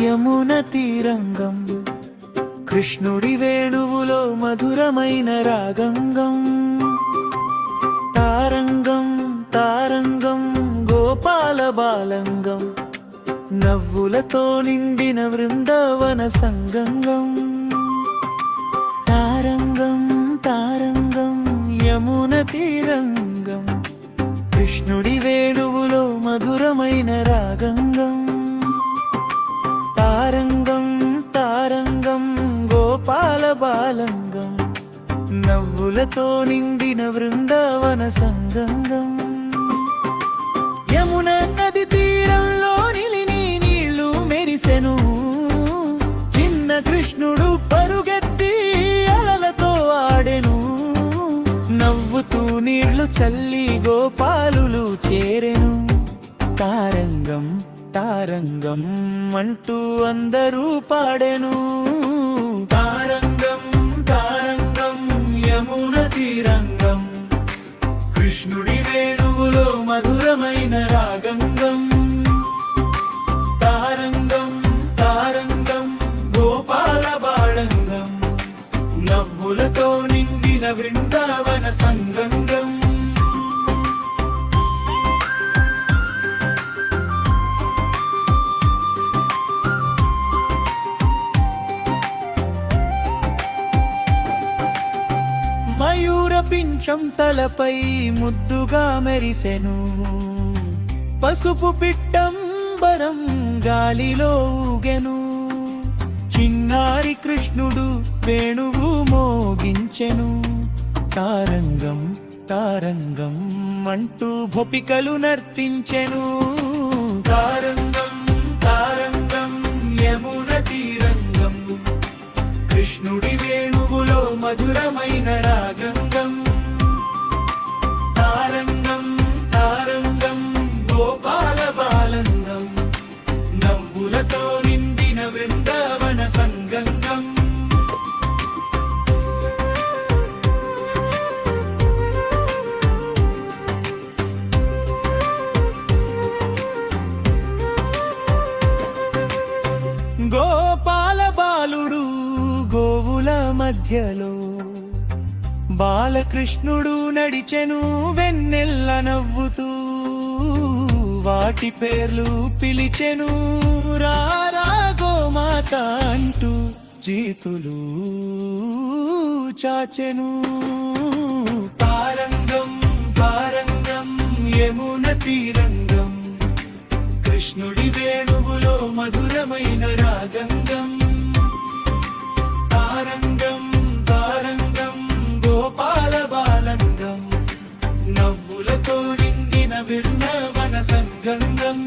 యమున తీరంగం కృష్ణుడి వేణువులో మధురమైన రాగంగం తారంగం తారంగం గోపాల బాలంగం నవ్వులతో నిండిన వృందావన సంగంగం తారంగం తారంగం యమున తీరంగం కృష్ణుడి వేణువులో మధురమైన రాగంగం తారంగం తారంగం గోపాల బాలంగం నవ్వులతో నిండిన వృందావన సంగంగం యమున నది తీరంలో నిలిని నీళ్లు మెరిసెను చిన్న కృష్ణుడు పరుగెత్తి అలలతో ఆడెను నవ్వుతూ నీళ్లు చల్లి గోపాలులు చేరెను తారంగం తారంగం అంటూ అందరూ పాడెను తారంగం తారంగం యమున తీరంగం కృష్ణుడి వేణువులో మధురమైన రాగంగం తారంగం తారంగం గోపాల బాళంగం నవ్వులతో నిండిన వృందావన సంగంగం మయూర పింఛం తలపై ముద్దుగా మెరిసెను పసుపు పిట్టంబరం గాలిలో ఊగెను చిన్నారి కృష్ణుడు వేణువు మోగించెను తారంగం తారంగం అంటూ భొపికలు నర్తించెను తారంగం తారంగం యమున తీరంగం కృష్ణుడి వేణువులో మధురమైన రాగంగం తారంగం తారంగం గోపాల బాలంగం నవ్వులతో నిండిన వృందావన సంగంగం గోపాల బాలుడు గోవుల మధ్యలో బాలకృష్ణుడు నడిచెను వెన్నెల్ల నవ్వుతూ వాటి పేర్లు పిలిచెను రారా గోమాత అంటూ చేతులు చాచెను తారంగం తారంగం యమున తీరంగం కృష్ణుడి వేణువులో మధురమైన రాగంగం తారంగం తారంగం గోపాల బాలంగం నవ్వులతో నిండిన వృందావన సంగంగం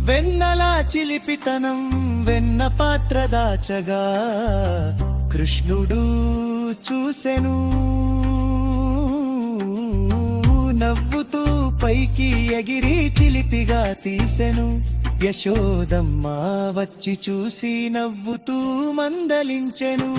వెన్నలా చిలిపితనం వెన్న పాత్ర దాచగా కృష్ణుడు చూసెను నవ్వుతూ పైకి ఎగిరి చిలిపిగా తీసెను యశోదమ్మ వచ్చి చూసి నవ్వుతూ మందలించెను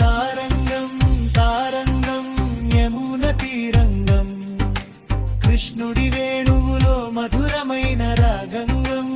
తారంగం తారంగం యమున తీరంగం కృష్ణుడి వేణువులో మధురమైన రాగంగం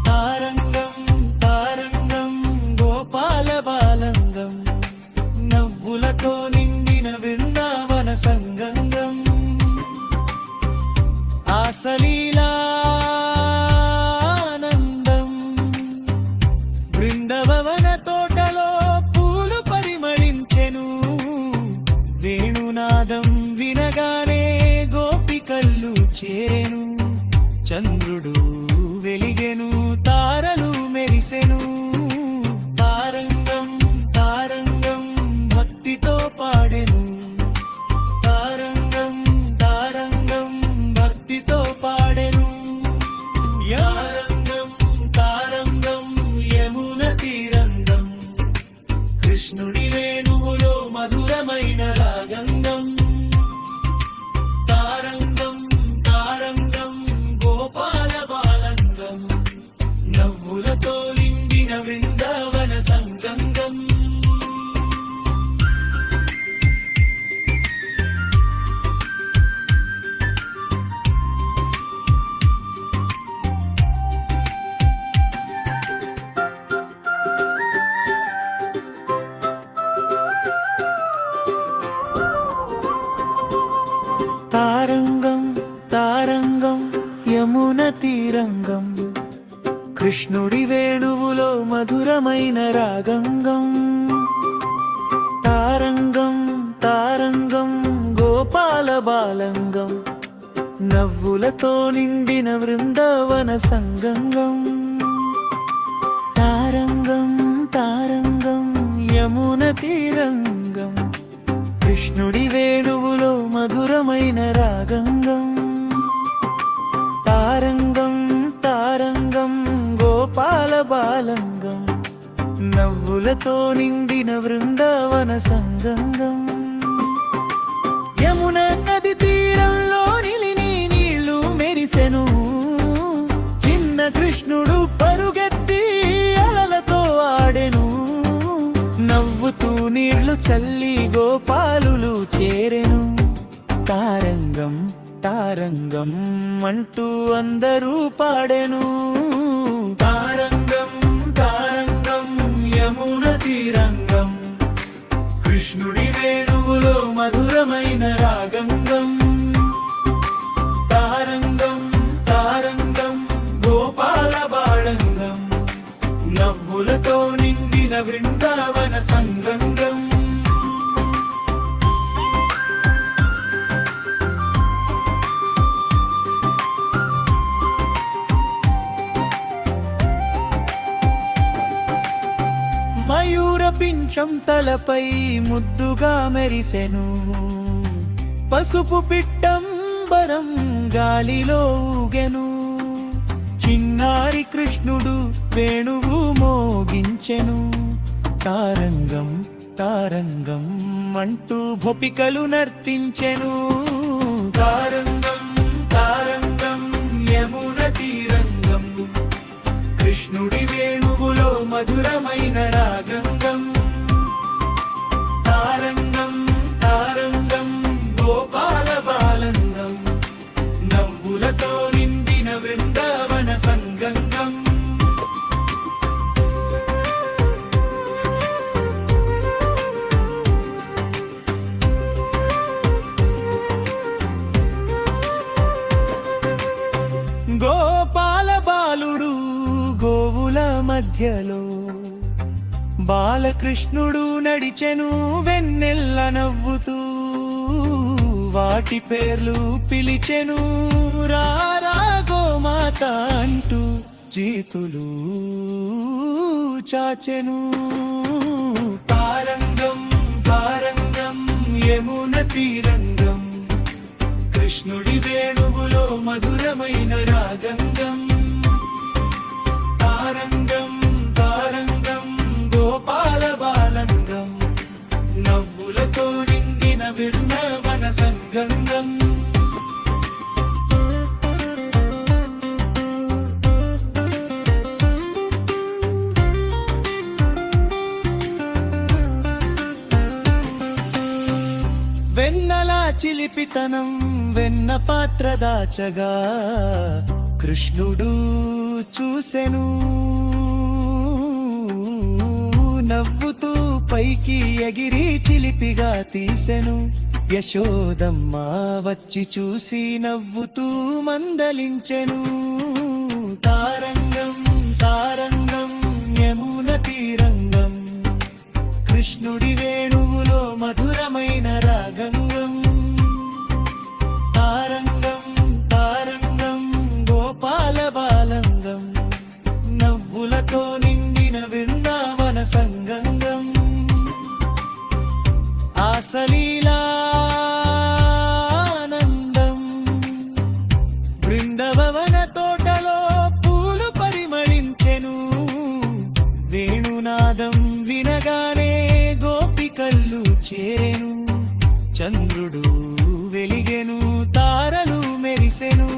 తారంగం తారంగం గోపాల బాలంగం నవ్వులతో నిండిన వృందావన సంగంగం ఆసలీలానందం బృందవన తోటలో పూలు పరిమళించెను వేణునాదం వినగానే గోపికల్లు చేరెను చంద్రుడు వెలిగెను తారలు మెరిసెను తారంగం తారంగం భక్తితో పాడెను తారంగం తారంగం భక్తితో పాడెను యారంగం తారంగం యమున తీరంగం కృష్ణుడి వేణువులో మధురమైన రాగంగం తారంగం తారంగం గోపాల బాలంగం నవ్వులతో నిండిన వృందావన మధురమైన రాగంగం. తారంగం తారంగం గోపాల బాలంగం, నవ్వులతో నిండిన బృందావన సంగంగం. తారంగం తారంగం యమున తీరంగం, కృష్ణుడి వేణువులో మధురమైన రాగంగం. తారంగం తారంగం గోపాల బాలంగం, నవ్వులతో నిండిన బృందావన సంగంగం. యమున నది తీరంలో నిలిని నీళ్లు మెరిసెను, చిన్న కృష్ణుడు పరుగెత్తి అలలతో ఆడెను. నవ్వుతూ నీళ్లు చల్లి గోపాలులు చేరెను. తారంగం తారంగం అంటూ అందరూ పాడెను. తారంగం తారంగం యమున తీరంగం, కృష్ణుడి వేణువులో మధురమైన రాగంగం. తారంగం తారంగం గోపాల బాళంగం, నవ్వులతో నిండిన బృందావన సంగంగం. మయూర పింఛం తలపై ముద్దుగా మెరిసెను, పసుపు పిట్టంబరం గాలిలో ఊగెను. చిన్నారి కృష్ణుడు వేణువు మోగించెను. తారంగం తారంగం అంటూ గోపికలు నర్తించెను. తారంగం తారంగం యమున తీరంగం, కృష్ణుడి వేణువులో మధురమైన రాగంగం. తారంగం తారంగం గోపాల బాలంగం, నవ్వులతో నిండిన బృందావన సంగంగం. గోపాల బాలుడు గోవుల మధ్యలో, బాలకృష్ణుడు నడిచెను వెన్నెల్ల నవ్వుతూ. వాటి పేర్లు పిలిచెను రారా గోమాత అంటూ, చేతులు చాచెను. తారంగం తారంగం యమున తీరంగం, కృష్ణుడి వేణువులో మధురమైన రాగంగం. తారంగం తారంగం గోపాల బాలంగం, నవ్వులతో నిండిన బృందావన సంగంగం. వెన్నలా చిలిపితనం వెన్న పాత్ర దాచగా, కృష్ణుడు చూసెను. నవ్వుతూ పైకి ఎగిరి చిలిపిగా తీసెను. యశోదమ్మ వచ్చి చూసి నవ్వుతూ మందలించెను. తారంగం తారంగం యమున తీరంగం, కృష్ణుడి వేణువులో మధురమైన రాగంగం. తారంగం తారంగం గోపాల బాలంగం, నవ్వులతో నిండిన బృందావన సంగంగం. ఆసలీలానందం బృందవన తోటలో పూలు పరిమళించెను. వేణునాదం వినగానే గోపికల్లు చేరెను. చంద్రుడు వెలిగెను, తారలు మెరిసెను.